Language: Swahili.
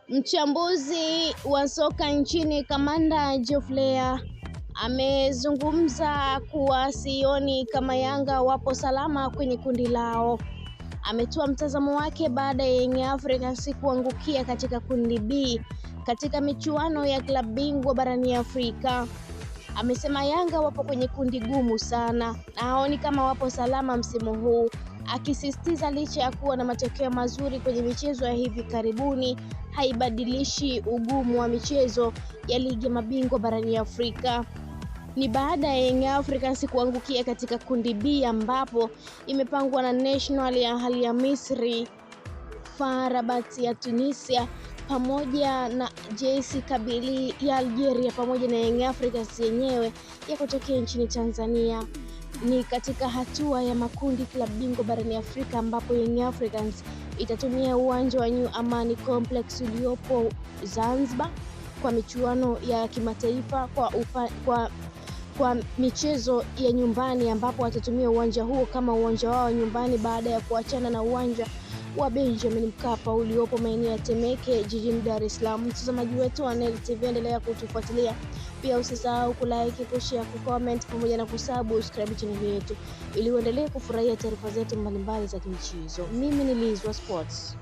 Mchambuzi wa soka nchini Kamanda Geoffrey amezungumza kuwa sioni kama Yanga wapo salama kwenye kundi lao. Ametoa mtazamo wake baada ya Young Africans kuangukia katika kundi B katika michuano ya klabu bingwa barani Afrika. Amesema Yanga wapo kwenye kundi gumu sana na haoni kama wapo salama msimu huu, akisisitiza licha ya kuwa na matokeo mazuri kwenye michezo ya hivi karibuni haibadilishi ugumu wa michezo ya ligi ya mabingwa barani Afrika. Ni baada ya Young Africans kuangukia katika kundi B ambapo imepangwa na National ya hali ya Misri, FAR Rabat ya Tunisia pamoja na JS Kabylie ya Algeria pamoja na Young Africans yenyewe ya kutokea nchini Tanzania. Ni katika hatua ya makundi klabu bingwa barani Afrika ambapo Young Africans itatumia uwanja wa New Amani Complex uliopo Zanzibar kwa michuano ya kimataifa kwa michezo ya nyumbani, ambapo watatumia uwanja huo kama uwanja wao nyumbani baada ya kuachana na uwanja wa Benjamin Mkapa uliopo maeneo ya Temeke jijini Dar es Salaam. Mtazamaji wetu wa Neli TV, endelea kutufuatilia. Pia usisahau kulike, kushare, kucomment pamoja na kusubscribe channel yetu ili uendelee kufurahia taarifa zetu mbalimbali za kimichezo. Mimi ni Liz wa Sports.